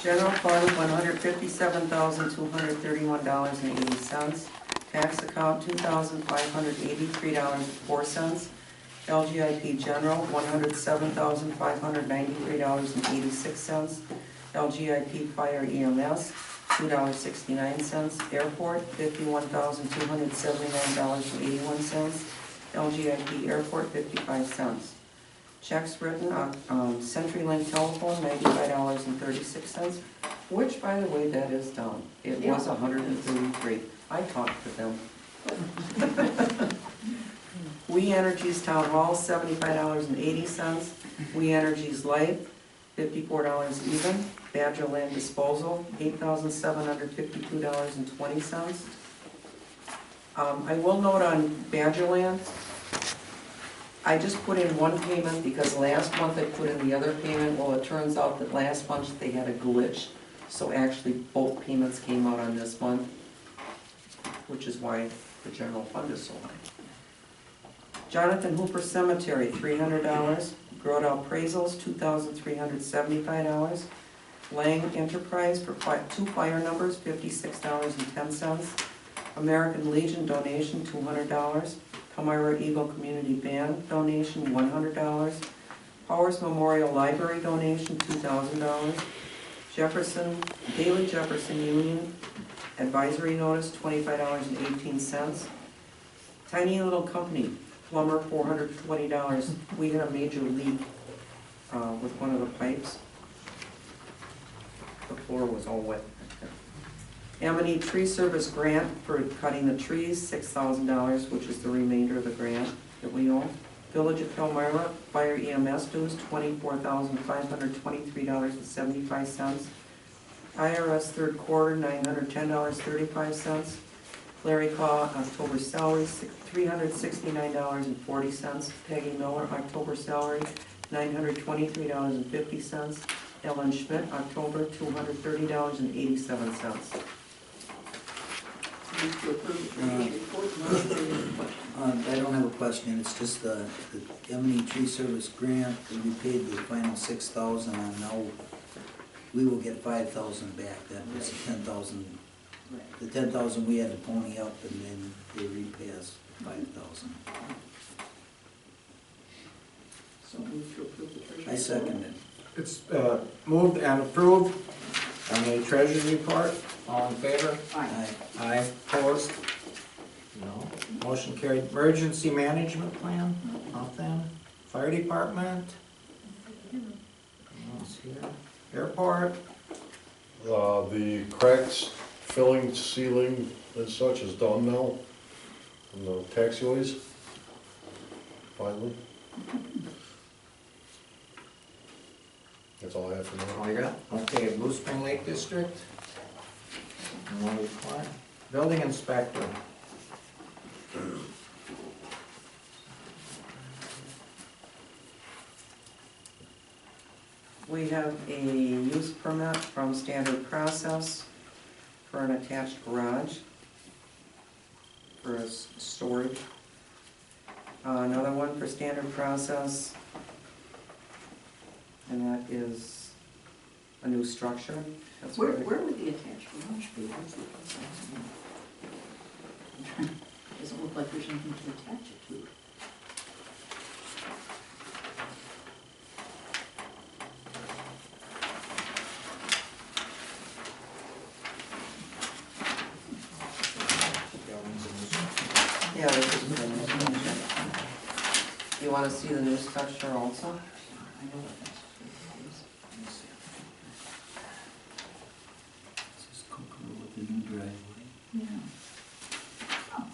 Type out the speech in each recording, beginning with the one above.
General fund, $157,231.80. Tax account, $2,583.04. LGIP general, $107,593.86. LGIP fire EMS, $2.69. Airport, $51,279.81. LGIP airport, 55 cents. Checks written on CenturyLink telephone, $95.36, which, by the way, that is down. It was $133. I talked to them. We Energies Town Hall, $75.80. We Energies Life, $54 even. Badger Land Disposal, $8,752.20. I will note on Badger Land, I just put in one payment because last month I put in the other payment. Well, it turns out that last month they had a glitch, so actually both payments came out on this month, which is why the general fund is so high. Jonathan Hooper Cemetery, $300. Grodal Appraisals, $2,375. Lang Enterprise for 2 fire numbers, $56.10. American Legion donation, $200. Palmyra Eagle Community Band donation, $100. Powers Memorial Library donation, $2,000. Daily Jefferson Union advisory notice, $25.18. Tiny Little Company, plumber, $420. We had a major leak with one of the pipes. The floor was all wet. Amity Tree Service grant for cutting the trees, $6,000, which is the remainder of the grant that we owe. Village of Palmyra fire EMS dues, $24,523.75. IRS third quarter, $910.35. Larry Caw October salary, $369.40. Peggy Miller October salary, $923.50. Ellen Schmidt October, $230.87. I don't have a question, it's just the M&E Tree Service grant, and we paid the final $6,000, and now we will get $5,000 back. That was the $10,000. The $10,000 we had to pony up, and then they repay us $5,000. So move to approve the treasurer's I second it. It's moved and approved on the treasurer's report. All in favor? Aye. Aye. Opposed? No. Motion carried. Emergency management plan? Nothing. Fire department? No one's here. Airport? The cracks, filling, sealing and such is done now in the taxiways, finally. That's all I have for now. All you got? Okay, Blue Spring Lake District? No report. Building inspector? We have a use permit from Standard Process for an attached garage for storage. Another one for Standard Process, and that is a new structure. That's Where what would the attached garage be? Where's the doesn't look like there's anything to attach it to. Yeah, this is the new structure. You want to see the new structure also? I know what that's. This is Coconut with the new driveway. Yeah. Oh.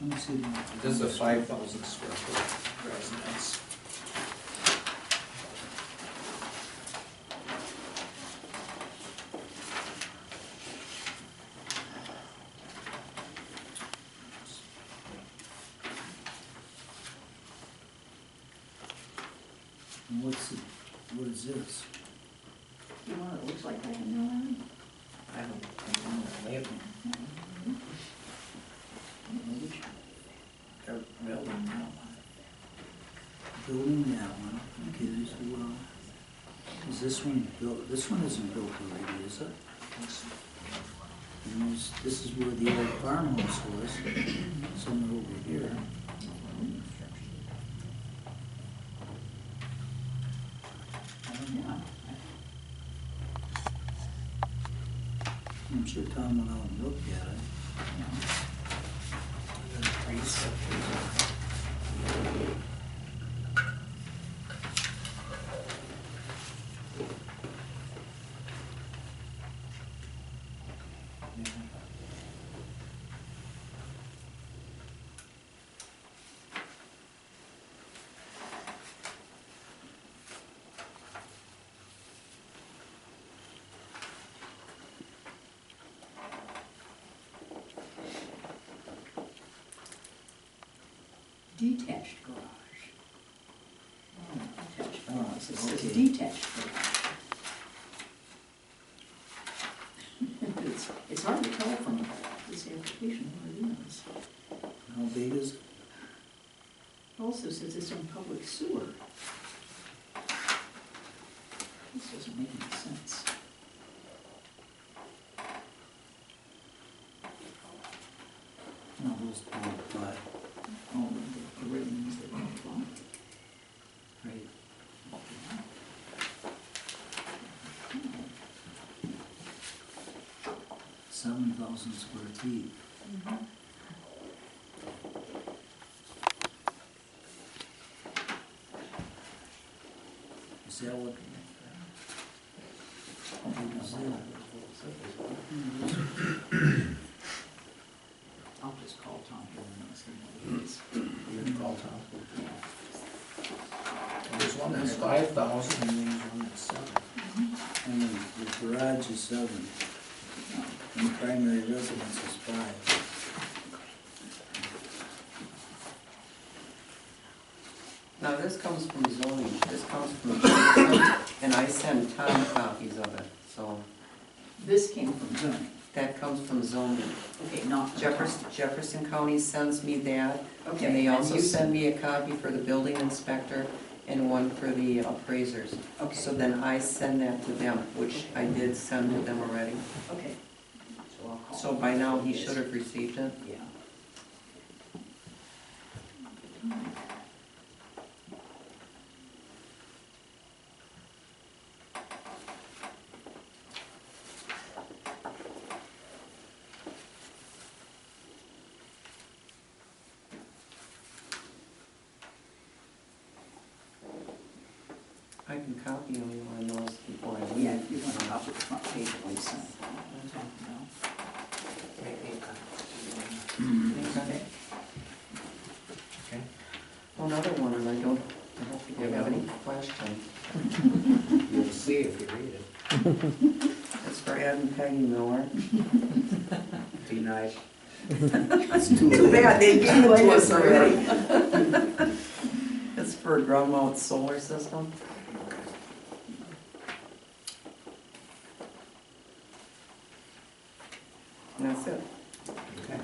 Let me see. This is a 5,000 square foot residence. And what is this? You know what it looks like right now, Aaron? I don't know. this one built, this one isn't built already, is it? And this is where the old farmhouse was, somewhere over here. Yeah. I'm sure Tom went out and looked at it. Detached garage. Oh, attached garage, it says okay. detached garage. It's hard to tell from this application what it is. How big is it? It also says it's on public sewer. This doesn't make any sense. No, those don't apply. Oh, the ratings that don't apply. Right. Oh. 7,000 square feet. Is that what? What was that? I'll just call Tom here and ask him what it is. You can call Tom. Yeah. There's one that's 5,000 and there's one that's 7. And the garage is 7, and the primary residence is 5. Now, this comes from zoning, this comes from zoning, and I send Tom copies of it, so This came from zoning. that comes from zoning. Okay, not from Jefferson County sends me that, Okay, and they and also you send me a copy for the building inspector and one for the appraisers. Okay. So then I send that to them, which I did send to them already. Okay. So I'll call. So by now, he should have received it. Yeah. I can copy him on those before I leave. Yeah, if you want to copy the front page at least, I'm talking about. Okay. Okay. Another one, and I don't think I have any question. You'll see if you read it. It's for Ed and Peggy Miller. Be nice. It's too Too bad, they gave it to us Too already. late. It's for a ground mount solar system. And that's it. Okay.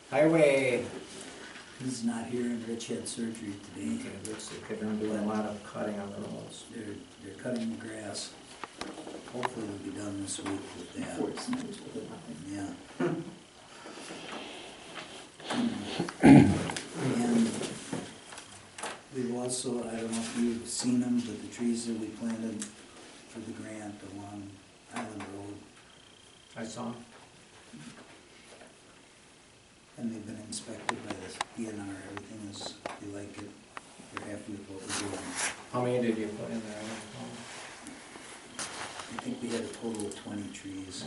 Highway. He's not here, and Rich had surgery today. Okay, looks like they're gonna do a lot of cutting on the roads. They're cutting the grass. Hopefully we'll be done this week with that. Before it snows, we'll do nothing. Yeah. And we've also, I don't know if you've seen them, but the trees that we planted for the grant along Island Road, I saw. and they've been inspected by the DNR, everything is, they like it, they're happy with what we're doing. How many did you put in there? I think we had a total of 20 trees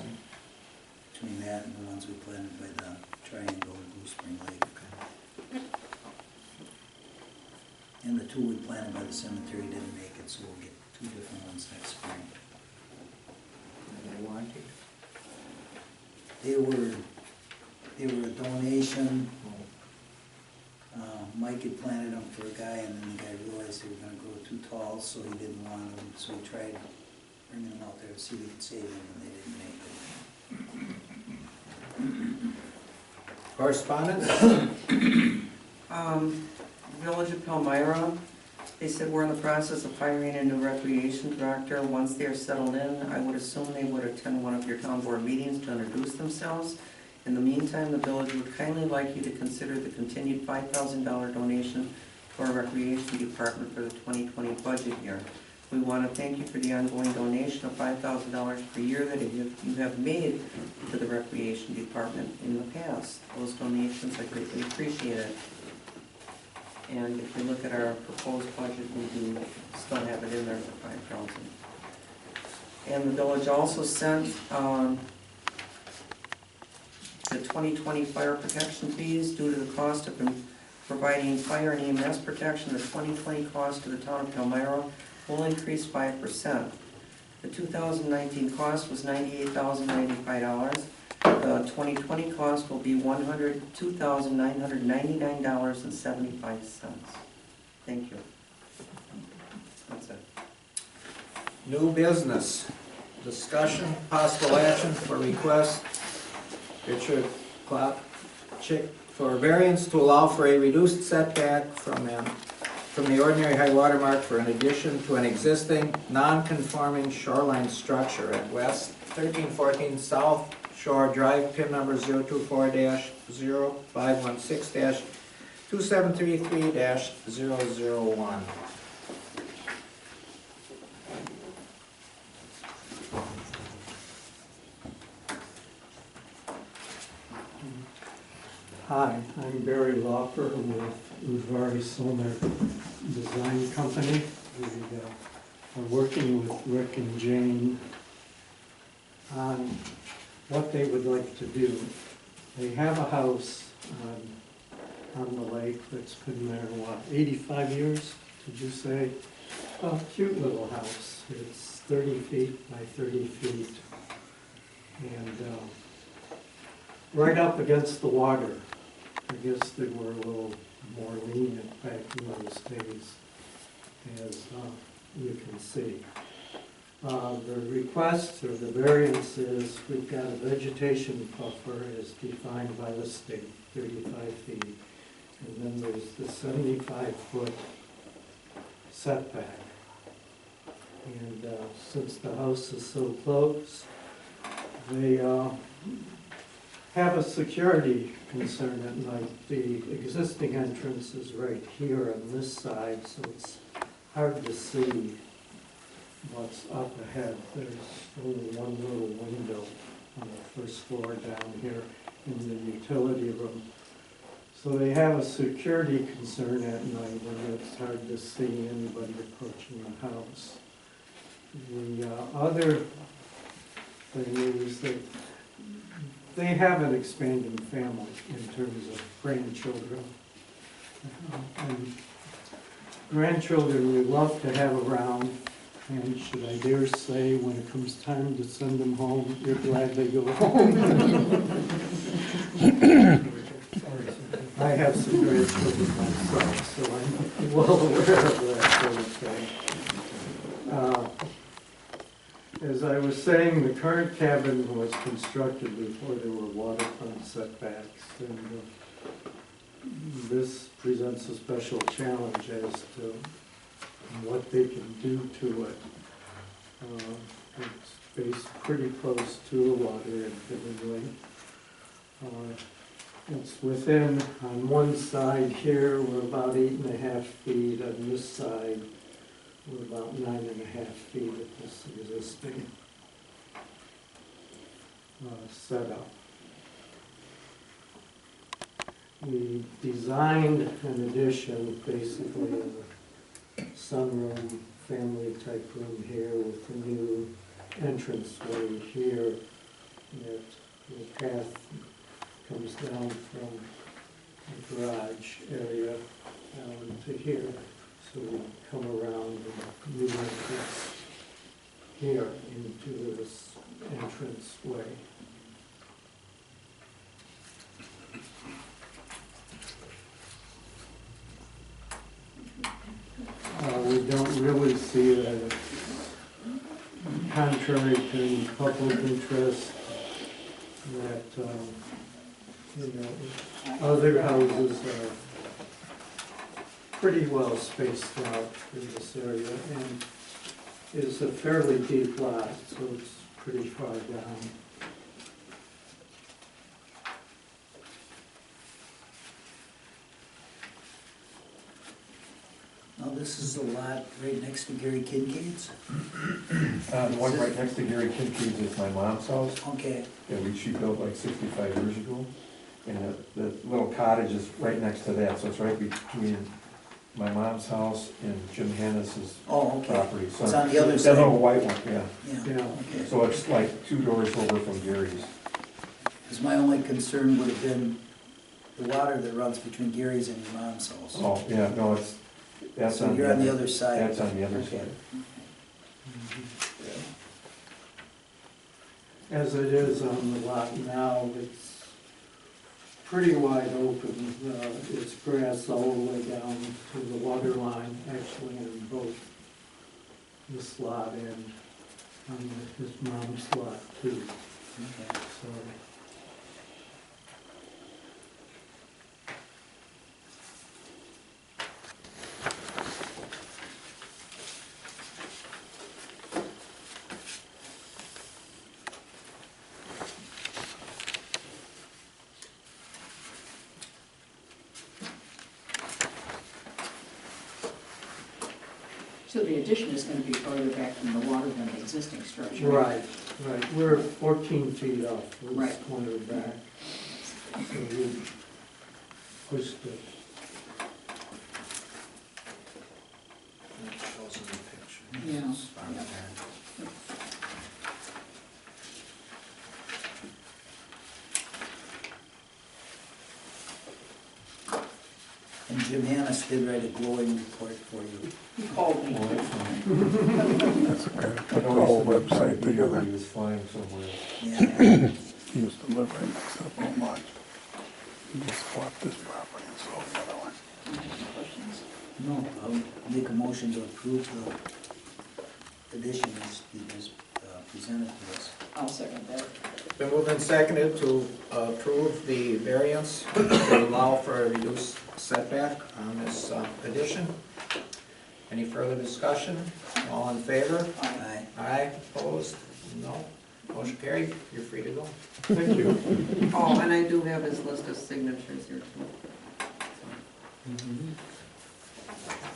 between that and the ones we planted by the Triangle and Blue Spring Lake. And the 2 we planted by the cemetery didn't make it, so we'll get 2 different ones next spring. They warranty? They were a donation. Mike had planted them for a guy, and then the guy realized they were gonna grow too tall, so he didn't want them, so we tried bringing them out there to see if we could save them, and they didn't make it. Correspondence? Village of Palmyra, They said we're in the process of hiring a new recreation director. Once they are settled in, I would assume they would attend one of your town board meetings to introduce themselves. In the meantime, the village would kindly like you to consider the continued $5,000 donation to our recreation department for the 2020 budget year. We want to thank you for the ongoing donation of $5,000 per year that you have made to the recreation department in the past. Those donations are greatly appreciated. And if you look at our proposed budget, we do still have it in there for $5,000. And the village also sent the 2020 fire protection fees due to the cost of providing fire and EMS protection. The 2020 cost to the town of Palmyra will increase 5%. The 2019 cost was $98,095. The 2020 cost will be $102,999.75. Thank you. That's it. New business, discussion, possible action for request, Richard Klopchick, for variance to allow for a reduced setback from the ordinary high water mark for an addition to an existing non-conforming shoreline structure at West 1314 South Shore Drive, PIN number 024-0516-2733-001. Hi, I'm Barry Lauper with Uvari Solar Design Company. We are working with Rick and Jane on what they would like to do. They have a house on the lake that's been there, 85 years, did you say? A cute little house. It's 30 feet by 30 feet. And right up against the water. I guess they were a little more lenient back in those days, as you can see. The request or the variance is we've got a vegetation buffer as defined by the state, 35 feet. And then there's the 75-foot setback. And since the house is so close, they have a security concern at night. The existing entrance is right here on this side, so it's hard to see what's up ahead. There's only one little window on the first floor down here in the utility room. So they have a security concern at night, and it's hard to see anybody approaching the house. The other thing is that they have an expanding family in terms of grandchildren. And grandchildren we love to have around, and should I dare say, when it comes time to send them home, you're glad they go home. I have some grandchildren myself, so I'm well aware of that sort of thing. As I was saying, the current cabin was constructed before there were waterfront setbacks, and this presents a special challenge as to what they can do to it. It's based pretty close to the water, admittedly. It's within, on one side here, we're about 8.5 feet, on this side, we're about 9.5 feet at this existing setup. We designed an addition basically as a sunroom, family type room here with a new entranceway here. That the path comes down from the garage area down to here. So we come around and new entrance here into this entranceway. We don't really see that it's contrary to public interest that other houses are pretty well spaced out in this area, and is a fairly deep lot, so it's pretty far down. Now, this is the lot right next to Gary Kincaid's? The one right next to Gary Kincaid's is my mom's house. Okay, Yeah, she built like 65 years ago. And the little cottage is right next to that, so it's right between my mom's house and Jim Hannis's oh, okay. property. So It's on the other that side. little white one, yeah. Yeah, Yeah. okay. So it's like 2 doors over from Gary's. Because my only concern would have been the water that runs between Gary's and your mom's house. Oh, yeah, no, that's So on you're on the other side. That's on the other Okay. side. As it is on the lot now, it's pretty wide open. It's grass all the way down to the water line, actually, in both this lot and on his mom's lot too. Okay. So, So the addition is gonna be farther back from the water than the existing structure. right. We're 14 feet off this Right. corner back. So we pushed it. That shows in the picture. Yeah, It's farther yeah. back. And Jim Hannis did write a glowing report for you. He called me. Well, that's fine. Put the whole website He together. was flying somewhere. Yeah. He used to live right next to the boat launch. He just swapped this property and sold the other one. Questions? No, I'll make a motion to approve the addition as presented to us. I'll second that. Been moved and seconded to approve the variance to allow for a reduced setback on this addition. Any further discussion? All in favor? Aye. Aye, opposed? No. Motion carried, you're free to go. Thank you. Oh, and I do have his list of signatures here too.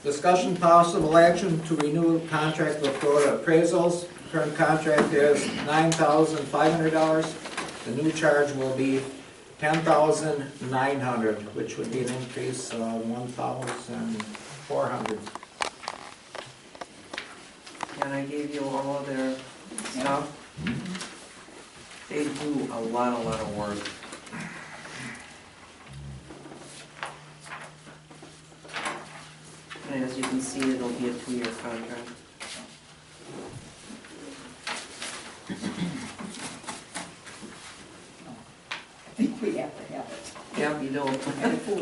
Discussion possible action to renew contract with Florida Appraisals. Current contract is $9,500. The new charge will be $10,900, which would be an increase of $1,400. And I gave you all of their stuff. They do a lot of work. And as you can see, it'll be a 2-year contract. I think we have to have it. Yeah, you don't.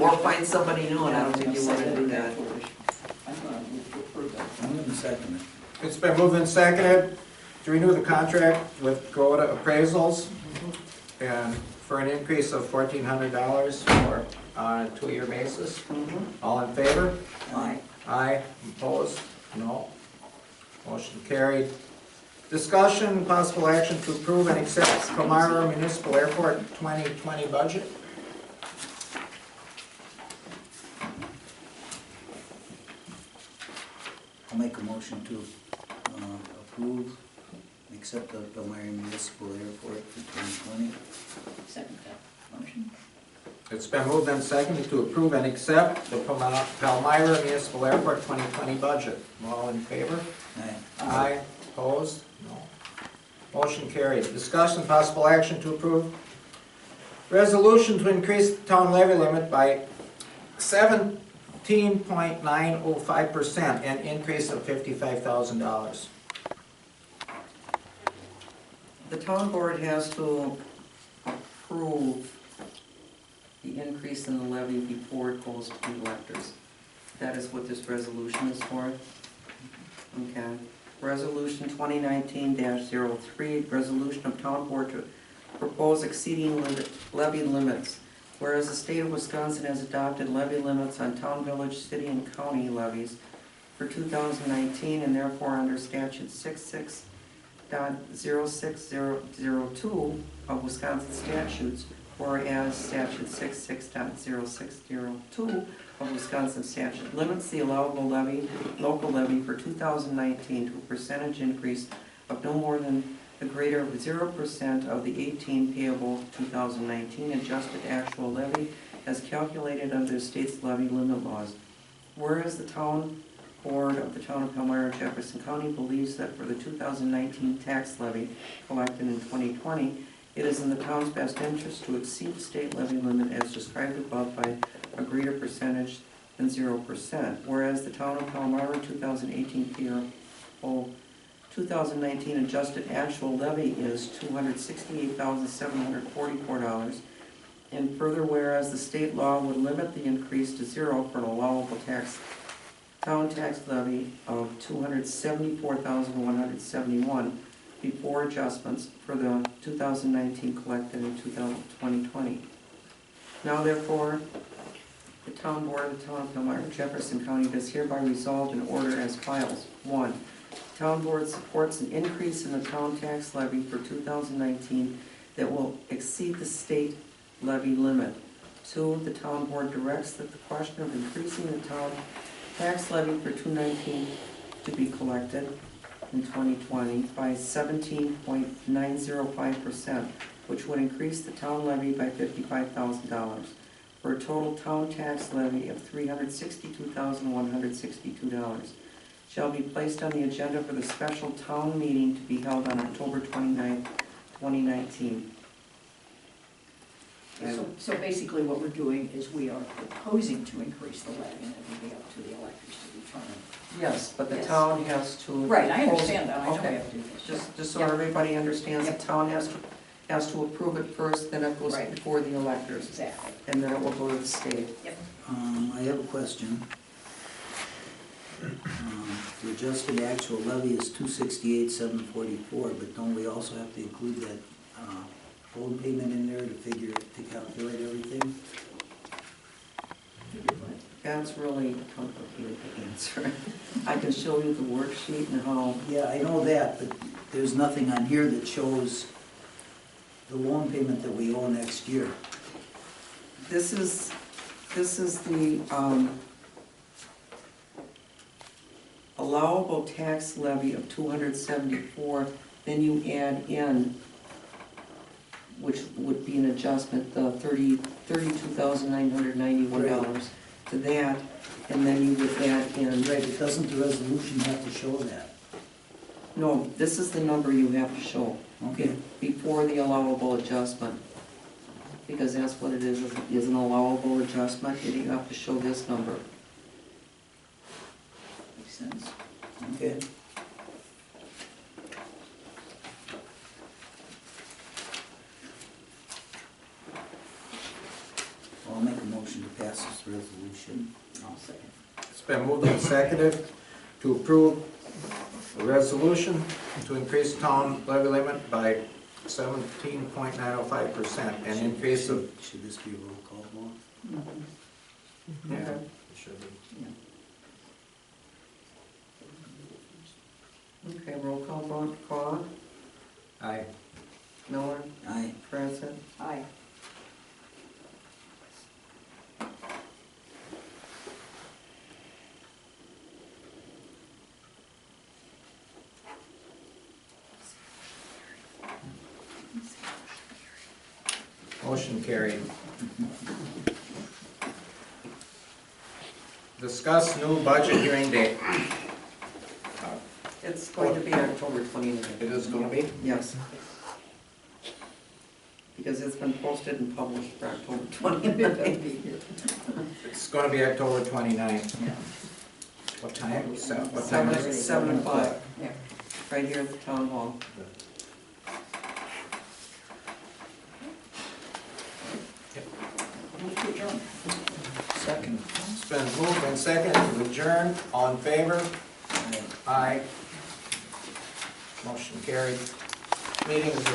Or find somebody new, and I don't think you want to do that. I'm gonna move to approve it. I'm going to second it. It's been moved and seconded to renew the contract with Dakota Appraisals and for an increase of $1,400 for on a 2-year basis. Mhm. All in favor? Aye. Aye, opposed? No. Motion carried. Discussion, possible action to approve and accept Palmyra Municipal Airport 2020 budget. I'll make a motion to approve, and accept the Palmyra Municipal Airport for 2020. Second that motion. It's been moved and seconded to approve and accept the Palmyra Municipal Airport 2020 budget. All in favor? Aye. Aye. Opposed? No. Motion carried. Discussion, possible action to approve resolution to increase the town levy limit by 17.905%, an increase of $55,000. The town board has to approve the increase in the levy before it goes to the electors. That is what this resolution is for. Okay. Resolution 2019-03, resolution of town board to propose exceeding levy limits Whereas the state of Wisconsin has adopted levy limits on town, village, city, and county levies for 2019, and therefore under statute 66.06002 of Wisconsin statutes, whereas statute 66.0602 of Wisconsin statute limits the allowable levy, local levy for 2019 to a percentage increase of no more than the greater of 0% of the 18 payable 2019 adjusted actual levy as calculated under the state's levy limit laws. Whereas the town board of the town of Elmira, Jefferson County believes that for the 2019 tax levy collected in 2020, it is in the town's best interest to exceed the state levy limit as described above by a greater percentage than 0%. Whereas the town of Elmira 2018 payroll 2019 adjusted actual levy is $268,744. And further, whereas the state law would limit the increase to 0 for an allowable town tax levy of $274,171 before adjustments for the 2019 collected in 2020. Now therefore, the town board of the town of Elmira, Jefferson County does hereby resolve and order as follows. 1. Town board supports an increase in the town tax levy for 2019 that will exceed the state levy limit. 2. The town board directs that the question of increasing the town tax levy for 2019 to be collected in 2020 by 17.905%, which would increase the town levy by $55,000, for a total town tax levy of $362,162. Shall be placed on the agenda for the special town meeting to be held on October 29th, 2019. So basically what we're doing is we are proposing to increase the levy, and it will be up to the electors to determine. Yes, but the Yes. town has to. Right, I understand that, I know we Okay. have to do this. Just so Yep. everybody understands, the Yep. town has to approve it first, then it goes Right. before the electors, Exactly. and then it will go to the state. I have a question. The adjusted actual levy is $268,744, but don't we also have to include that phone payment in there to calculate everything? That's really complicated to answer. I can show you the worksheet and how, Yeah, I know that, but there's nothing on here that shows the loan payment that we owe next year. this is the allowable tax levy of $274, then you add in, which would be an adjustment, the $32,991 to that, and then you would add in. Right, but doesn't the resolution have to show that? No, this is the number you have to show Okay. before the allowable adjustment, because that's what it is an allowable adjustment, and you have to show this number. Makes sense. Okay. I'll make a motion to pass this resolution. I'll second. It's been moved and seconded to approve the resolution to increase town levy limit by 17.905%, an increase of. Should this be a roll call vote? Mm-hmm. Yeah, Okay. it should be. Okay, roll call vote, Claude, Aye. Miller, Aye. Francis. Aye. Motion carried. Discuss new budget hearing date. It's going to be October 29th. It is gonna be? Yes. Because it's been posted and published for October 29th. It's gonna be October 29th. Yeah. What time? What time is it? 7 o'clock, Yeah. right here at the town hall. Move to adjourn. Second. It's been moved and seconded to adjourn. All in favor? Aye. Aye. Motion carried. Meeting is adjourned.